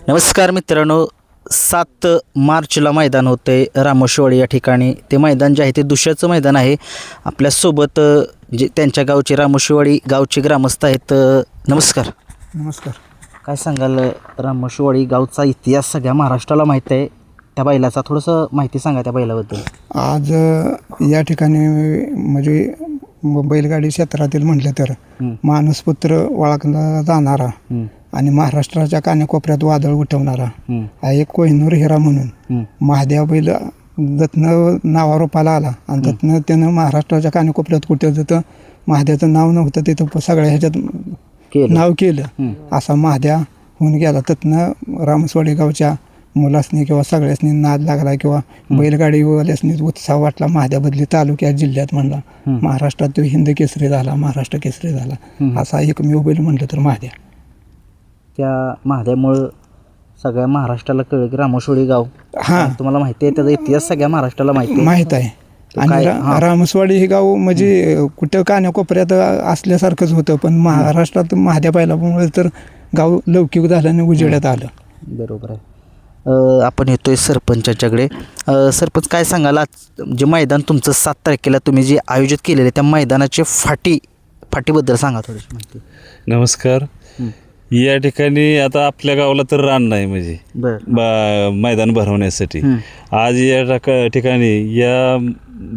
नमस्कार मित्रांनो, 7 मार्चला मैदान होतं आहे रामोशीवाडी या ठिकाणी. ते मैदान जे आहे ते दुसऱ्याचं मैदान आहे. आपल्यासोबत जे त्यांच्या गावचे रामोशीवाडी गावचे ग्रामस्थ आहेत. नमस्कार. नमस्कार. काय सांगाल, रामोशीवाडी गावचा इतिहास सगळ्या महाराष्ट्राला माहीत आहे. त्या बैलाचा थोडंसं माहिती सांगा त्या बैलाबद्दल. आज या ठिकाणी म्हणजे बैलगाडी क्षेत्रातील म्हटलं तर मानसपुत्र ओळखला जाणारा आणि महाराष्ट्राच्या कानाकोपऱ्यात वादळ उठवणारा हा एक कोहिनूर हिरा म्हणून महादेव बैल दत्तनं नावारूपाला आला आणि दत्तनं त्यानं महाराष्ट्राच्या कानाकोपऱ्यात कुठं जिथं महादेवाचं नाव नव्हतं तिथं सगळ्या ह्याच्यात नाव केलं. असा महादेव होऊन गेला. त्यातनं रामसवाडी गावच्या मुलासनी किंवा सगळ्यासनी नाद लागला किंवा बैलगाडीवाल्यासनी उत्साह वाटला. महादेवाबदली तालुक्यात जिल्ह्यात म्हणला महाराष्ट्रात तो हिंद केसरी झाला, महाराष्ट्र केसरी झाला. असा एकमेव बैल म्हटलं तर महादेव. त्या महादेवामुळं सगळ्या महाराष्ट्राला कळलं की रामोशीवाडी गाव तुम्हाला माहिती आहे. त्याचा इतिहास सगळ्या महाराष्ट्राला माहीत आहे. आणि रामसवाडी हे गाव म्हणजे कुठं कानाकोपऱ्यात असल्यासारखंच होतं, पण महाराष्ट्रात महादेव पाहिल्यामुळे तर गाव लौकिक झालं आणि उजेड्यात आलं. बरोबर आहे. आपण येतोय सरपंचाच्याकडे. सरपंच, काय सांगाल, आज जे मैदान तुमचं 7 तारखेला तुम्ही जे आयोजित केलेले त्या मैदानाचे फाटीबद्दल सांगा थोडीशी माहिती. नमस्कार. या ठिकाणी आता आपल्या गावाला तर रान नाही म्हणजे मैदान भरवण्यासाठी. आज या ठिकाणी या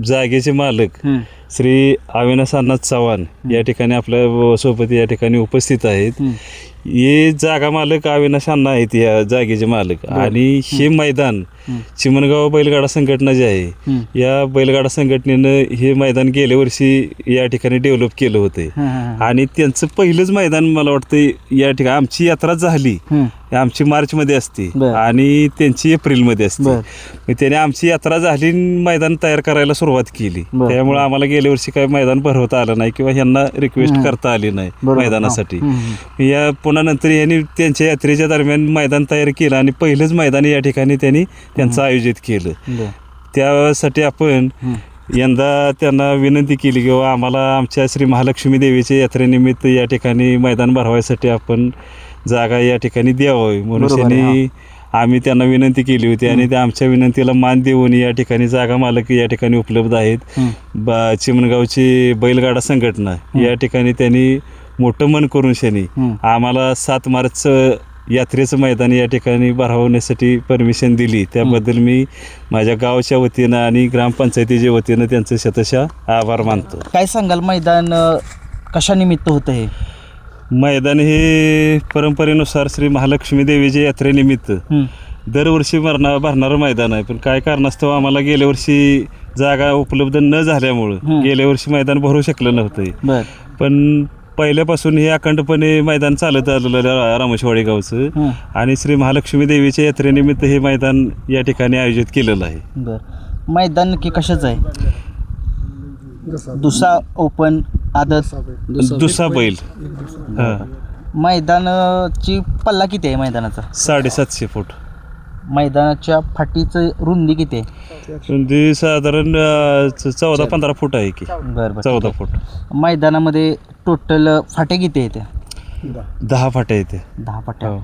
जागेचे मालक श्री अविनाश अण्णा चव्हाण या ठिकाणी आपल्या सोबत या ठिकाणी उपस्थित आहेत. हे जागा मालक अविनाश अण्णा आहेत या जागेचे मालक. आणि हे मैदान चिमणगाव बैलगाडा संघटना जी आहे या बैलगाडा संघटनेनं हे मैदान गेल्या वर्षी या ठिकाणी डेव्हलप केलं होतं. आणि त्यांचं पहिलंच मैदान मला वाटतं या ठिकाणी आमची यात्रा झाली आमची मार्चमध्ये असते आणि त्यांची एप्रिलमध्ये असते. त्याने आमची यात्रा झाली मैदान तयार करायला सुरुवात केली. त्यामुळे आम्हाला गेल्या वर्षी काही मैदान भरवता आलं नाही किंवा ह्यांना रिक्वेस्ट करता आली नाही मैदानासाठी. या पुन्हा नंतर यांनी त्यांच्या यात्रेच्या दरम्यान मैदान तयार केलं आणि पहिलंच मैदान या ठिकाणी त्यांनी त्यांचं आयोजित केलं. त्यासाठी आपण यंदा त्यांना विनंती केली किंवा आम्हाला आमच्या श्री महालक्ष्मी देवीच्या यात्रेनिमित्त या ठिकाणी मैदान भरवायसाठी आपण जागा या ठिकाणी द्यावी म्हणून त्यांनी आम्ही त्यांना विनंती केली होती. आणि त्या आमच्या विनंतीला मान देऊन या ठिकाणी जागा मालक या ठिकाणी उपलब्ध आहेत. चिमणगावची बैलगाडा संघटना या ठिकाणी त्यांनी मोठं मन करून शनी आम्हाला 7 मार्च यात्रेचं मैदान या ठिकाणी भरवण्यासाठी परमिशन दिली. त्याबद्दल मी माझ्या गावच्या वतीनं आणि ग्रामपंचायतीच्या वतीनं त्यांचं शतशः आभार मानतो. काय सांगाल, मैदान कशानिमित्त होतं हे? मैदान हे परंपरेनुसार श्री महालक्ष्मी देवीच्या यात्रेनिमित्त दरवर्षी भरणारं मैदान आहे. पण काय कारणास्तव आम्हाला गेल्या वर्षी जागा उपलब्ध न झाल्यामुळं गेल्या वर्षी मैदान भरू शकलं नव्हतं. पण पहिल्यापासून हे अखंडपणे मैदान चालत आलेलं रामोशीवाडी गावचं आणि श्री महालक्ष्मी देवीच्या यात्रेनिमित्त हे मैदान या ठिकाणी आयोजित केलेलं आहे. बरं, मैदान नक्की कशाचं आहे? दुसा ओपन आदत दुसरा बैल. मैदानाची पल्ला किती आहे मैदानाचा? 750 फूट. मैदानाच्या फाटीचं रुंदी किती आहे? रुंदी साधारण 14-15 फूट आहे की. बरं 14 फूट. मैदानामध्ये टोटल फाटे किती आहे त्या? 10 फाट्या येते. 10 फाट्या.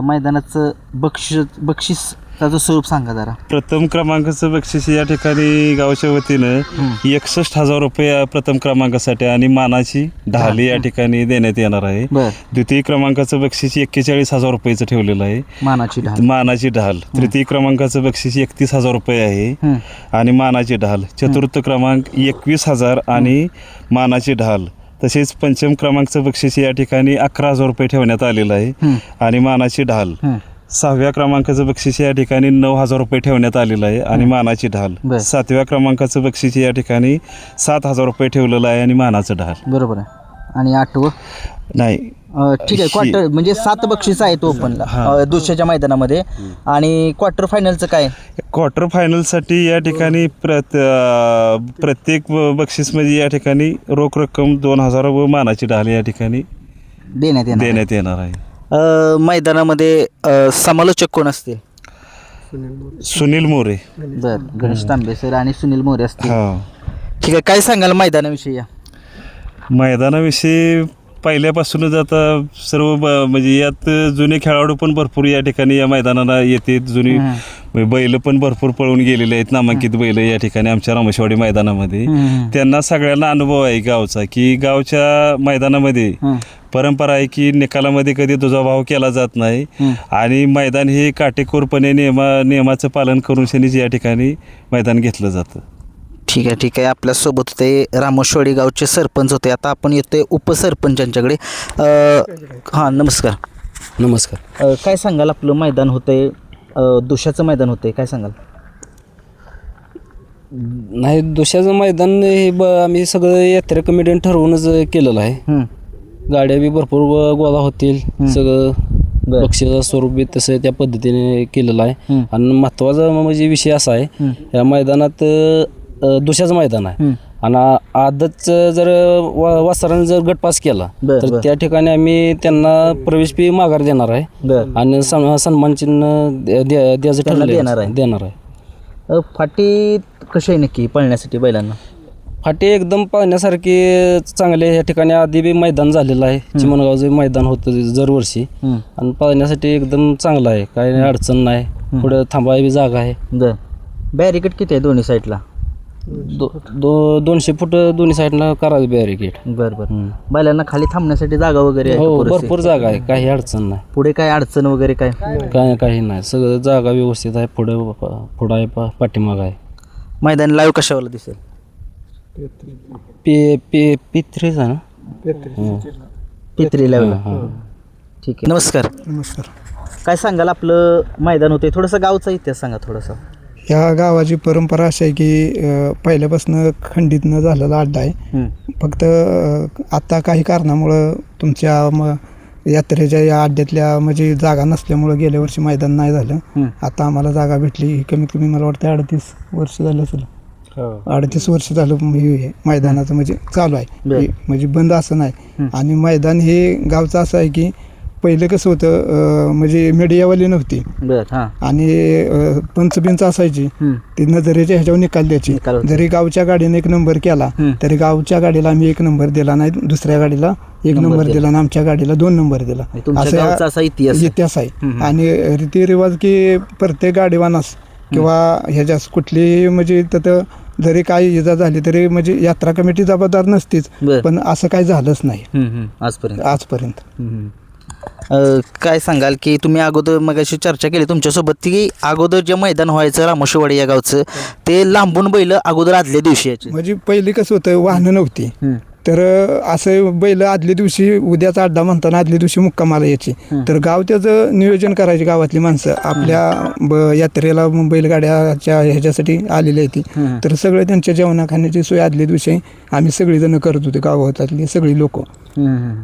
मैदानाचं बक्षिसाचं स्वरूप सांगा जरा. प्रथम क्रमांकाचं बक्षीस या ठिकाणी गावच्या वतीनं 61,000 रुपये प्रथम क्रमांकासाठी आणि मानाची ढाल या ठिकाणी देण्यात येणार आहे. द्वितीय क्रमांकाचं बक्षीस 41,000 रुपयाचं ठेवलेलं आहे, मानाची ढाल. तृतीय क्रमांकाचं बक्षीस 31,000 रुपये आहे आणि मानाची ढाल. चतुर्थ क्रमांक 21,000 आणि मानाची ढाल. तसेच पंचम क्रमांकाचं बक्षीस या ठिकाणी 11,000 रुपये ठेवण्यात आलेलं आहे आणि मानाची ढाल. 6व्या क्रमांकाचं बक्षीस या ठिकाणी 9,000 रुपये ठेवण्यात आलेलं आहे आणि मानाची ढाल. 7व्या क्रमांकाचं बक्षीस या ठिकाणी 7,000 रुपये ठेवलेलं आहे आणि मानाचं ढाल. बरोबर आहे. आणि 8वं नाही, ठीक आहे. क्वार्टर म्हणजे 7 बक्षीस आहेत ओपनला दुसऱ्याच्या मैदानामध्ये. आणि क्वार्टर फायनलचं काय? क्वार्टर फायनलसाठी या ठिकाणी प्रत्येक बक्षीस म्हणजे या ठिकाणी रोख रक्कम 2,000 व मानाची ढाल या ठिकाणी देण्यात येणार आहे. मैदानामध्ये समालोचक कोण असते? सुनील मोरे. बरं, गणेश तांबे सर आणि सुनील मोरे असते. ठीक आहे. काय सांगाल मैदानाविषयी? मैदानाविषयी पहिल्यापासूनच आता सर्व म्हणजे यात जुने खेळाडू पण भरपूर या ठिकाणी या मैदानाला येते. जुनी बैल पण भरपूर पळून गेलेले आहेत, नामांकित बैल या ठिकाणी आमच्या रामेश्वरी मैदानामध्ये. त्यांना सगळ्यांना अनुभव आहे गावचा, की गावच्या मैदानामध्ये परंपरा आहे की निकालामध्ये कधी दुजाभाव केला जात नाही आणि मैदान हे काटेकोरपणे नियमाचं पालन करून शनीच या ठिकाणी मैदान घेतलं जातं. ठीक आहे. आपल्यासोबत होते रामेश्वरी गावचे सरपंच होते. आता आपण येतोय उपसरपंचांच्याकडे. हां, नमस्कार. काय सांगाल, आपलं मैदान होतंय, दुशाचं मैदान होतंय, काय सांगाल? नाही, दुसऱ्याचं मैदान हे आम्ही सगळं यात्रा कमिटीने ठरवूनच केलेलं आहे. गाड्या बी भरपूर गोळा होतील, सगळं बक्षिसाचं स्वरूप बी तसं त्या पद्धतीने केलेलं आहे. आणि महत्त्वाचा म्हणजे विषय असा आहे, या मैदानात दुसऱ्याचं मैदान आहे आणि आदतचं जर वासरानं जर गट पास केला तर त्या ठिकाणी आम्ही त्यांना प्रवेश फी माघार देणार आहे आणि सन्मान चिन्ह द्यायचं ठरलं देणार आहे. फाटी कशी आहे नक्की पळण्यासाठी बैलांना? फाटी एकदम पाहण्यासारखी चांगले. या ठिकाणी आधी बी मैदान झालेलं आहे, चिमणगावचं मैदान होतं दरवर्षी आणि पाहण्यासाठी एकदम चांगलं आहे, काही अडचण नाही. पुढे थांबायला बी जागा आहे. बॅरिकेड किती आहे दोन्ही साईडला? 200 फूट दोन्ही साईडला करावी बॅरिकेड. बरं. बैलांना खाली थांबण्यासाठी जागा वगैरे आहे? हो, भरपूर जागा आहे, काही अडचण नाही. पुढे काय अडचण वगैरे काय? काही नाही, सगळं जागा व्यवस्थित आहे. पुढं आहे, पाठीमाग आहे. मैदान लाईव्ह कशावर दिसेल? P3 आहे ना, P3 लाईव्ह. ठीक आहे. नमस्कार. काय सांगाल, आपलं मैदान होते, थोडंसं गावचा इतिहास सांगा थोडासा. या गावाची परंपरा अशी आहे की पहिल्यापासून खंडित न झालेला अड्डा आहे. फक्त आता काही कारणामुळं तुमच्या यात्रेच्या या अड्ड्यातल्या म्हणजे जागा नसल्यामुळं गेल्या वर्षी मैदान नाही झालं. आता आम्हाला जागा भेटली, कमीत कमी मला वाटतं 38 वर्ष झालं असेल. 38 वर्ष झालं मैदानाचं म्हणजे चालू आहे, म्हणजे बंद असं नाही. आणि मैदान हे गावचं असं आहे की पहिलं कसं होतं, म्हणजे मीडियावाली नव्हती आणि पंचबिंच असायची, ती नजरेच्या ह्याच्यावर निकाल द्यायची. जरी गावच्या गाडीने 1 नंबर केला तरी गावच्या गाडीला आम्ही 1 नंबर दिला नाही, दुसऱ्या गाडीला 1 नंबर दिला आणि आमच्या गाडीला 2 नंबर दिला. असा इतिहास आहे. आणि रीतिरिवाज की प्रत्येक गाडीवानास किंवा ह्याच्यास कुठली म्हणजे तिथं जरी काही इजा झाली तरी म्हणजे यात्रा कमिटी जबाबदार नसतीच, पण असं काही झालंच नाही आजपर्यंत. काय सांगाल की तुम्ही अगोदर मगाशी चर्चा केली तुमच्यासोबत की अगोदर जे मैदान व्हायचं रामेश्वरी या गावचं, ते लांबून बैल अगोदर आदल्या दिवशी यायचे. म्हणजे पहिली कसं होतं, वाहनं नव्हती, तर असं बैल आदल्या दिवशी उद्याचा अड्डा म्हणताना आदल्या दिवशी मुक्कामाला यायची. तर गाव त्याचं नियोजन करायची, गावातली माणसं आपल्या यात्रेला बैलगाड्याच्या ह्याच्यासाठी आलेली आहे ती, तर सगळं त्यांच्या जेवणा खाण्याची सोय आदल्या दिवशी आम्ही सगळीजणं करत होते, गावातली सगळी लोक.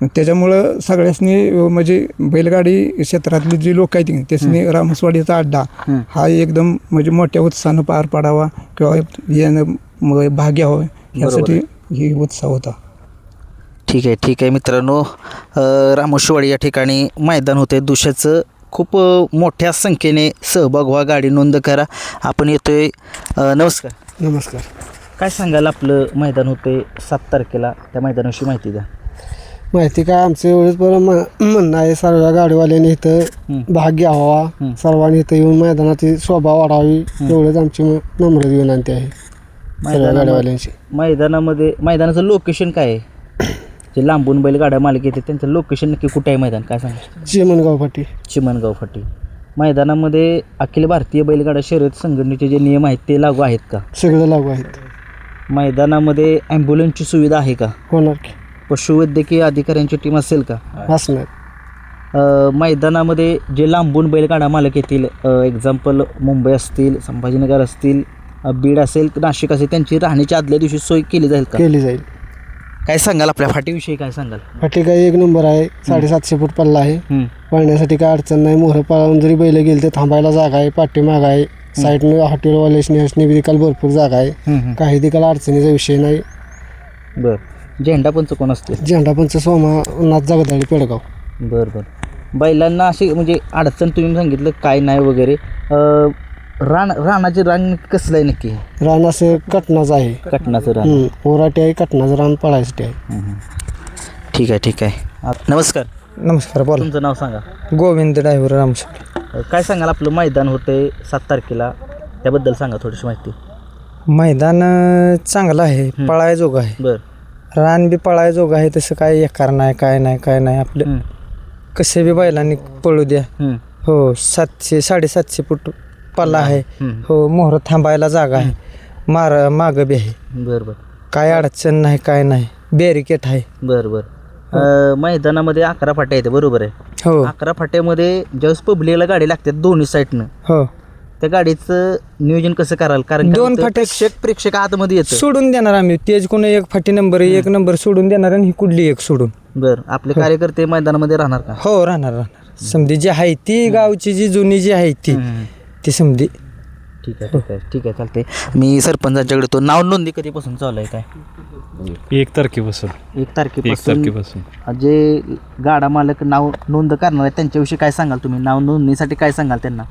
त्याच्यामुळं सगळ्यांनी म्हणजे बैलगाडी क्षेत्रातली जी लोक आहेत त्यासनी रामेश्वरीचा अड्डा हा एकदम म्हणजे मोठ्या उत्साहानं पार पाडावा किंवा यानं भाग घ्यावा यासाठी ही उत्साह होता. ठीक आहे मित्रांनो, रामेश्वरी या ठिकाणी मैदान होते दुशाचं. खूप मोठ्या संख्येने सहभाग व्हा, गाडी नोंद करा. आपण येतोय. नमस्कार. काय सांगाल, आपलं मैदान होते 7 तारखेला, त्या मैदानाविषयी माहिती द्या. माहिती काय, आमचं एवढंच बरं म्हणणं आहे, सर्व गाडीवाल्यांनी इथं भाग घ्यावा, सर्वांनी इथं येऊन मैदानाची शोभा वाढावी, एवढंच आमची नम्र विनंती आहे सर्व गाडीवाल्यांची. मैदानाचं लोकेशन काय आहे? जे लांबून बैलगाड्या मालक येते त्यांचं लोकेशन नक्की कुठे आहे मैदान, काय सांगा? चिमणगाव फाटी. मैदानामध्ये अखिल भारतीय बैलगाडा शर्यत संघटनेचे जे नियम आहेत ते लागू आहेत का? सगळं लागू आहेत. मैदानामध्ये ॲम्ब्युलन्सची सुविधा आहे का? होणार की. पशुवैद्यकीय अधिकाऱ्यांची टीम असेल का? असणार. मैदानामध्ये जे लांबून बैलगाडा मालक येतील, एक्झाम्पल मुंबई असतील, संभाजीनगर असतील, बीड असेल, नाशिक असेल, त्यांची राहण्याची आदल्या दिवशी सोय केली जाईल का? केली जाईल. काय सांगाल, आपल्या फाटीविषयी काय सांगाल? फाटी काय 1 नंबर आहे, 750 फूट पल्ला आहे, पळण्यासाठी काय अडचण नाही. मोहर पळून जरी बैल गेले तर थांबायला जागा आहे, पाठीमाग आहे, साईडनं हॉटेलवाल्यासनी देखील भरपूर जागा आहे, काही देखील अडचणीचा विषय नाही. बरं. झेंडापंच कोण असते? झेंडापंच सोमनाथ जगदाळी पेडगाव. बरं. बैलांना अशी म्हणजे अडचण तुम्ही सांगितलं काय नाही वगैरे, रानाचे रान कसलं आहे नक्की? रान असं कटनाचं आहे, कटनाचं रान. ओराटी आहे, कटनाचं रान पळायसाठी आहे. ठीक आहे ठीक आहे. नमस्कार, नमस्कार, बोला. तुमचं नाव सांगा. गोविंद ड्रायव्हर रामशेठ. काय सांगाल आपलं मैदान होतंय 7 तारखेला, त्याबद्दल सांगा थोडीशी माहिती. मैदान चांगलं आहे, पळायजोगं आहे. बरं. रान बी पळायजोगं आहे, तसं काय एकार नाही, काय नाही आपलं कसे बी बैलांनी पळू द्या. हो, 700-750 फूट पल्ला आहे. हो, मोहर थांबायला जागा आहे, मागं बी आहे. बरं बरं काय अडचण नाही, काय नाही, बॅरिकेट आहे. बरं बरं. मैदानामध्ये 11 फाट्या आहेत, बरोबर आहे. हो 11 फाट्यामध्ये ज्यावेळेस पब्लिकला गाडी लागते दोन्ही साईडनं, हो, त्या गाडीचं नियोजन कसं कराल? कारण काय दोन होतं, फाट्या प्रेक्षक आतमध्ये येतं. सोडून देणार आम्ही, तेज कोण एक फाटी नंबर 1 नंबर सोडून देणार आणि ही कुठली एक सोडून. बरं, आपले कार्यकर्ते मैदानामध्ये राहणार का? हो, राहणार समधी जी आहे ती गावची जी जुनी जी आहे ती समधी. ठीक आहे ठीक आहे ठीक आहे, चालते. मी सरपंचांच्याकडे तो नाव नोंदणी कधीपासून चालू आहे काय? 1 तारखेपासून 1 तारखेपासून. तारखेपासून जे गाडा मालक नाव नोंद करणार आहे त्यांच्याविषयी काय सांगाल तुम्ही? नाव नोंदणीसाठी काय सांगाल त्यांना?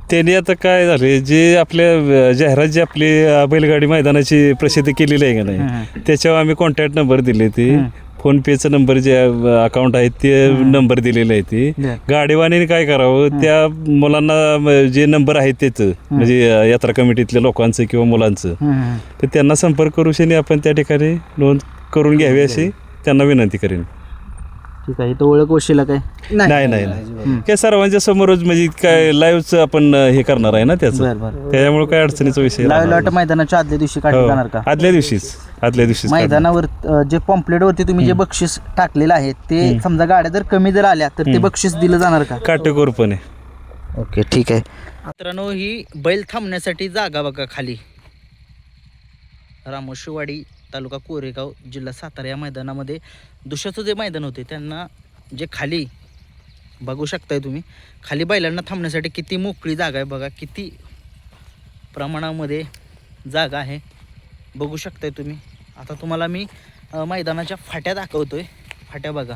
त्यांनी आता काय झाले, जे आपल्या जाहिरात जी आपली बैलगाडी मैदानाची प्रसिद्धी केलेली आहे का नाही, त्याच्यावर आम्ही कॉन्टॅक्ट नंबर दिले ते, फोनपेचा नंबर जे अकाउंट आहे ते नंबर दिलेले आहे ते. गाडीवानीने काय करावं, त्या मुलांना जे नंबर आहेत त्याचं, म्हणजे यात्रा कमिटीतल्या लोकांचं किंवा मुलांचं, तर त्यांना संपर्क करू शनी आपण त्या ठिकाणी नोंद करून घ्यावी अशी त्यांना विनंती करेन. ठीक आहे. तो ओळख वशिला काय? नाही काय सर्वांच्या समोरच, म्हणजे काय लाईव्हच आपण हे करणार आहे ना त्याचं, बरं बरं. त्याच्यामुळे काय अडचणीचा विषय लाईव्ह लॉट मैदानाच्या आदल्या दिवशी काढली जाणार का? आदल्या दिवशीच मैदानावर जे पॉम्पलेटवरती तुम्ही जे बक्षीस टाकलेलं आहे ते, समजा गाड्या जर कमी जर आल्या तर ते बक्षीस दिलं जाणार का? काटेकोरपणे. ओके, ठीक आहे. मित्रांनो, ही बैल थांबण्यासाठी जागा बघा खाली, रामोशीवाडी, तालुका कोरेगाव, जिल्हा सातारा या मैदानामध्ये दुसऱ्याचं जे मैदान होते त्यांना जे खाली बघू शकताय तुम्ही, खाली बैलांना थांबण्यासाठी किती मोकळी जागा आहे बघा, किती प्रमाणामध्ये जागा आहे बघू शकताय तुम्ही. आता तुम्हाला मी मैदानाच्या फाट्या दाखवतोय. फाट्या बघा,